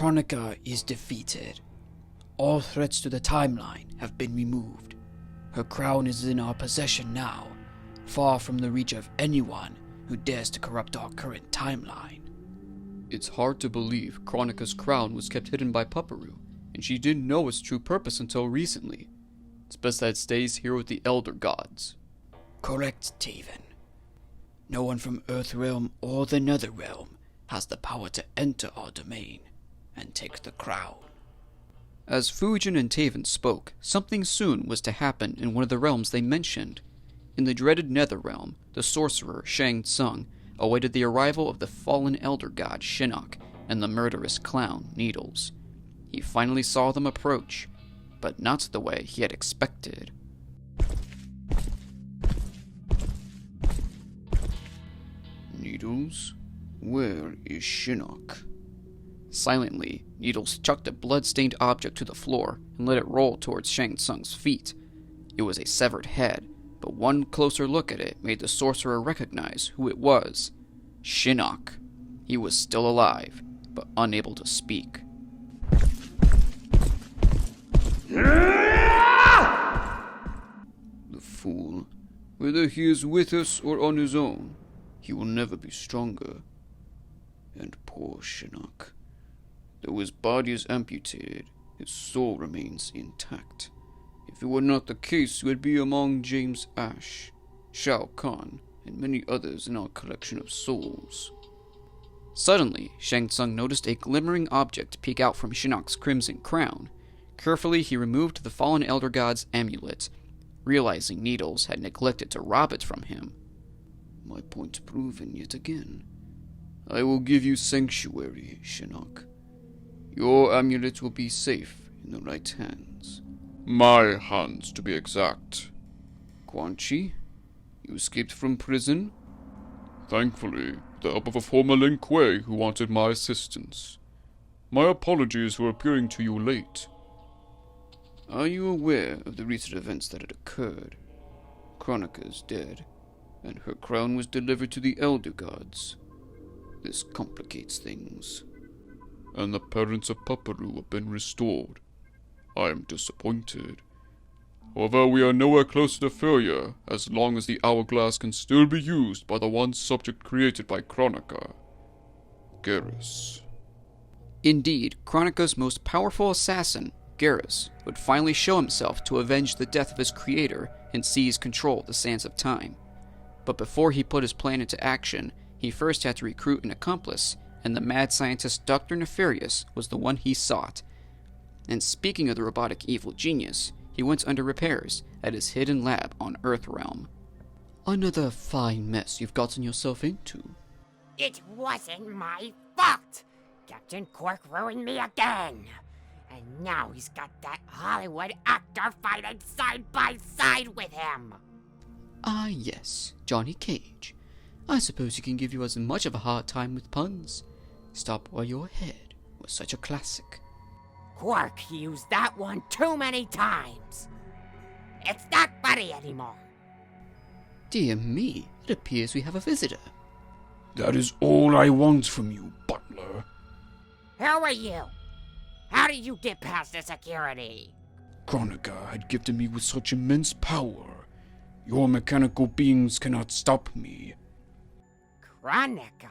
Kronika is defeated. All threats to the timeline have been removed. Her crown is in our possession now, far from the reach of anyone who dares to corrupt our current timeline. It's hard to believe Kronika's crown was kept hidden by Pupperoo, and she didn't know its true purpose until recently. It's best that it stays here with the Elder Gods. Correct, Taven. No one from Earthrealm or the Netherrealm has the power to enter our domain and take the crown. As Fujin and Taven spoke, something soon was to happen in one of the realms they mentioned. In the dreaded Netherrealm, the sorcerer Shang Tsung awaited the arrival of the fallen elder god Shinnok and the murderous clown Needles. He finally saw them approach, but not the way he had expected. Needles? Where is Shinnok? Silently, Needles chucked a blood-stained object to the floor and let it roll towards Shang Tsung's feet. It was a severed head, but one closer look at it made the sorcerer recognize who it was. Shinnok. He was still alive, but unable to speak. The fool. Whether he is with us or on his own, he will never be stronger. And poor Shinnok. Though his body is amputated, his soul remains intact. If it were not the case, he would be among James Ash, Shao Kahn, and many others in our collection of souls. Suddenly, Shang Tsung noticed a glimmering object peek out from Shinnok's crimson crown. Carefully, he removed the fallen elder god's amulet, realizing Needles had neglected to rob it from him. My point proven yet again. I will give you sanctuary, Shinnok. Your amulet will be safe in the right hands. My hands, to be exact. Quan, you escaped from prison? Thankfully, with the help of a former Lin Kuei who wanted my assistance. My apologies for appearing to you late. Are you aware of the recent events that had occurred? Kronika is dead, and her crown was delivered to the Elder Gods. This complicates things. And the parents of Pupperoo have been restored. I am disappointed. However, we are nowhere closer to failure, as long as the hourglass can still be used by the one subject created by Kronika, Geras. Indeed, Kronika's most powerful assassin, Geras, would finally show himself to avenge the death of his creator and seize control of the sands of time. But before he put his plan into action, he first had to recruit an accomplice, and the mad scientist Dr. Nefarious was the one he sought. And speaking of the robotic evil genius, he went under repairs at his hidden lab on Earthrealm. Another fine mess you've gotten yourself into. It wasn't my fault! Captain Cork ruined me again! And now he's got that Hollywood actor fighting side by side with him! Ah yes, Johnny Cage. I suppose he can give you as much of a hard time with puns. Stop while you're ahead was such a classic. Quark used that one too many times. It's not funny anymore. Dear me, it appears we have a visitor. That is all I want from you, butler. Who are you? How did you get past the security? Kronika had gifted me with such immense power. Your mechanical beings cannot stop me. Kronika?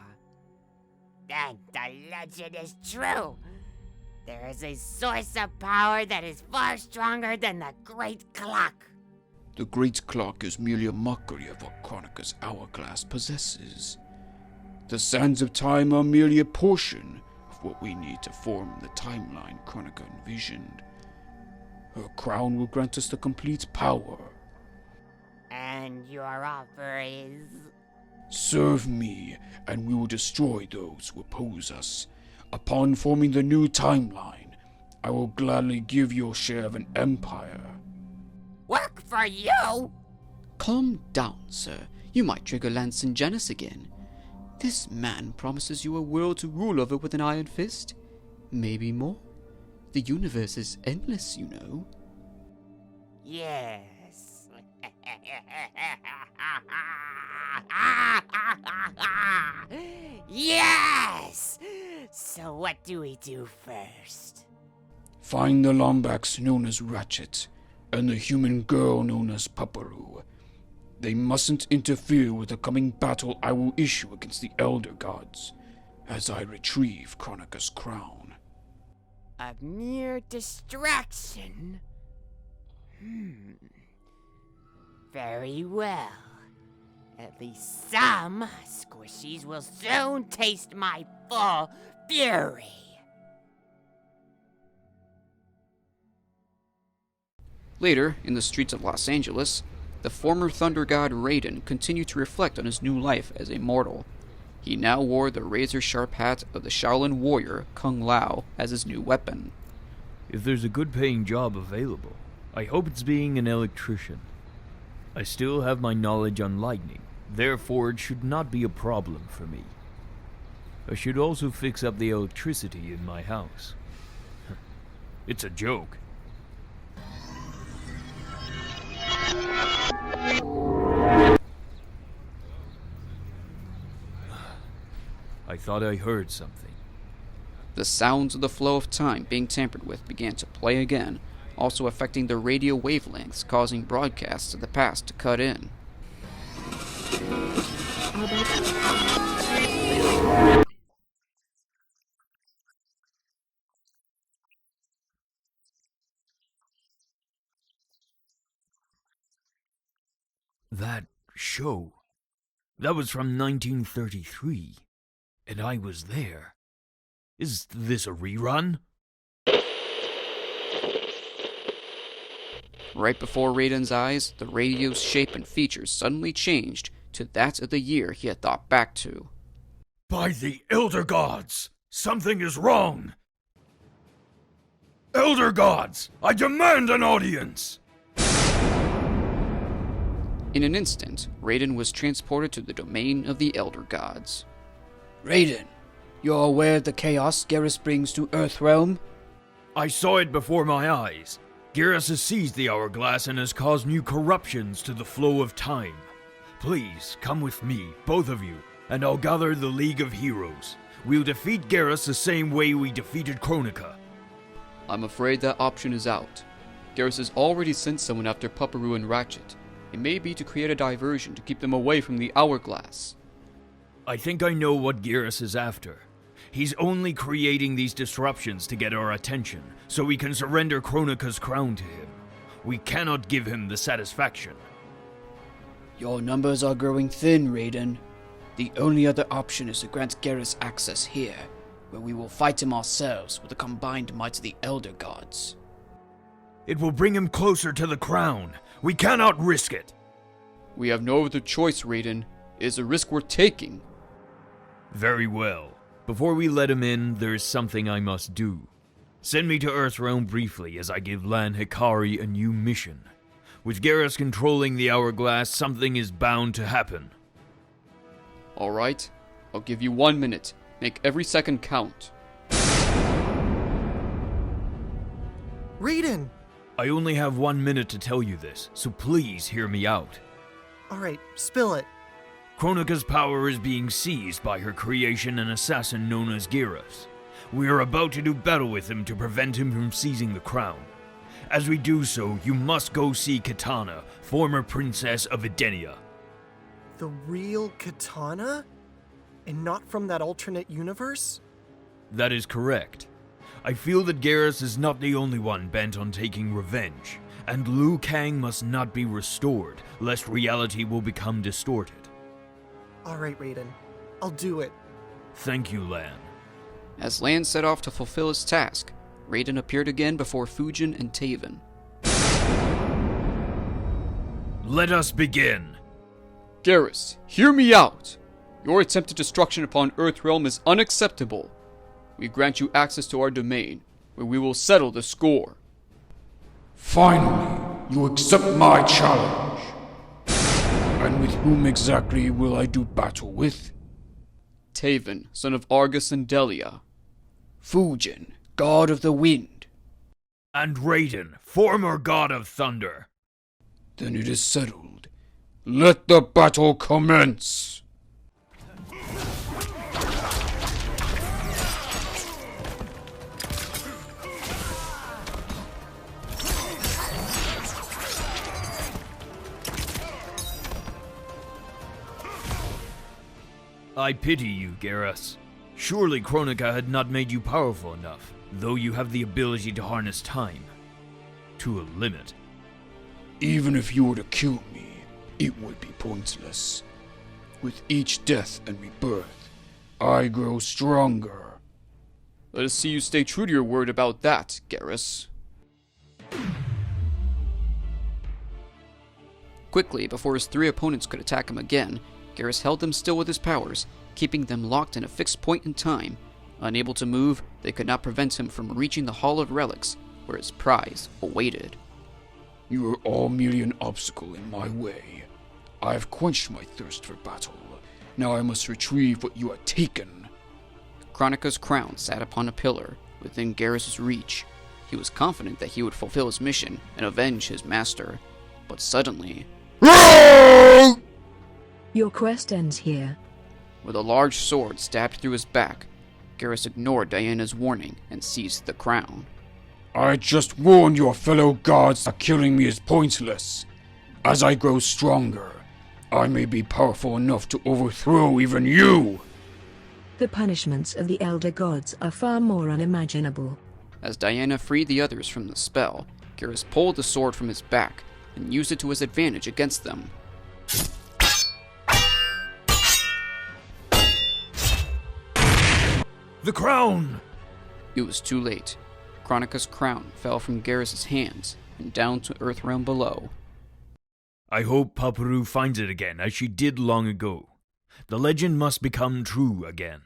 Then the legend is true. There is a source of power that is far stronger than the Great Clock. The Great Clock is merely a mockery of what Kronika's hourglass possesses. The sands of time are merely a portion of what we need to form the timeline Kronika envisioned. Her crown will grant us the complete power. And your offer is? Serve me, and we will destroy those who oppose us. Upon forming the new timeline, I will gladly give your share of an empire. Work for you? Calm down, sir. You might trigger Lance and Janice again. This man promises you a world to rule over with an iron fist. Maybe more. The universe is endless, you know. Yes. Yes! So what do we do first? Find the Lombax known as Ratchet, and the human girl known as Paparu. They mustn't interfere with the coming battle I will issue against the Elder Gods, as I retrieve Kronika's crown. A mere distraction? Very well. At least some squishies will soon taste my full fury. Later, in the streets of Los Angeles, the former Thunder God Raiden continued to reflect on his new life as a mortal. He now wore the razor-sharp hat of the Shaolin warrior Kung Lao as his new weapon. If there's a good-paying job available, I hope it's being an electrician. I still have my knowledge on lightning, therefore it should not be a problem for me. I should also fix up the electricity in my house. It's a joke. I thought I heard something. The sounds of the flow of time being tampered with began to play again, also affecting the radio wavelengths, causing broadcasts of the past to cut in. That show, that was from 1933, and I was there. Is this a rerun? Right before Raiden's eyes, the radio's shape and features suddenly changed to that of the year he had thought back to. By the Elder Gods! Something is wrong! Elder Gods! I demand an audience! In an instant, Raiden was transported to the domain of the Elder Gods. Raiden, you're aware of the chaos Geras brings to Earthrealm? I saw it before my eyes. Geras has seized the hourglass and has caused new corruptions to the flow of time. Please, come with me, both of you, and I'll gather the League of Heroes. We'll defeat Geras the same way we defeated Kronika. I'm afraid that option is out. Geras has already sent someone after Paparu and Ratchet. It may be to create a diversion to keep them away from the hourglass. I think I know what Geras is after. He's only creating these disruptions to get our attention, so we can surrender Kronika's crown to him. We cannot give him the satisfaction. Your numbers are growing thin, Raiden. The only other option is to grant Geras access here, where we will fight him ourselves with the combined might of the Elder Gods. It will bring him closer to the crown. We cannot risk it. We have no other choice, Raiden. It is a risk we're taking. Very well. Before we let him in, there is something I must do. Send me to Earthrealm briefly as I give Lan Hikari a new mission. With Geras controlling the hourglass, something is bound to happen. Alright, I'll give you 1 minute. Make every second count. Raiden! I only have 1 minute to tell you this, so please hear me out. Alright, spill it. Kronika's power is being seized by her creation, an assassin known as Geras. We are about to do battle with him to prevent him from seizing the crown. As we do so, you must go see Katana, former princess of Edenia. The real Katana? And not from that alternate universe? That is correct. I feel that Geras is not the only one bent on taking revenge, and Liu Kang must not be restored, lest reality will become distorted. Alright, Raiden. I'll do it. Thank you, Lan. As Lan set off to fulfill his task, Raiden appeared again before Fujin and Taven. Let us begin. Geras, hear me out! Your attempted destruction upon Earthrealm is unacceptable. We grant you access to our domain, where we will settle the score. Finally, you accept my challenge. And with whom exactly will I do battle with? Taven, son of Argus and Delia. Fujin, god of the wind. And Raiden, former god of thunder. Then it is settled. Let the battle commence! I pity you, Geras. Surely Kronika had not made you powerful enough, though you have the ability to harness time. To a limit. Even if you were to kill me, it would be pointless. With each death and rebirth, I grow stronger. Let us see you stay true to your word about that, Geras. Quickly, before his 3 opponents could attack him again, Geras held them still with his powers, keeping them locked in a fixed point in time. Unable to move, they could not prevent him from reaching the Hall of Relics, where his prize awaited. You are all merely an obstacle in my way. I have quenched my thirst for battle. Now I must retrieve what you have taken. Kronika's crown sat upon a pillar, within Geras' reach. He was confident that he would fulfill his mission and avenge his master. But suddenly... Your quest ends here. With a large sword stabbed through his back, Geras ignored Diana's warning and seized the crown. I just warned your fellow gods that killing me is pointless. As I grow stronger, I may be powerful enough to overthrow even you. The punishments of the Elder Gods are far more unimaginable. As Diana freed the others from the spell, Geras pulled the sword from his back and used it to his advantage against them. The crown! It was too late. Kronika's crown fell from Geras' hands and down to Earthrealm below. I hope Paparu finds it again, as she did long ago. The legend must become true again.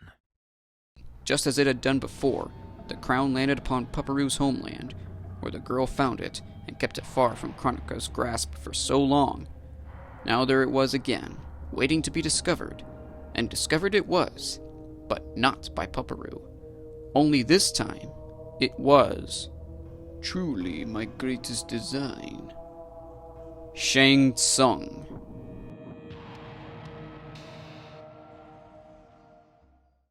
Just as it had done before, the crown landed upon Paparu's homeland, where the girl found it and kept it far from Kronika's grasp for so long. Now there it was again, waiting to be discovered. And discovered it was, but not by Paparu. Only this time, it was truly my greatest design. Shang Tsung.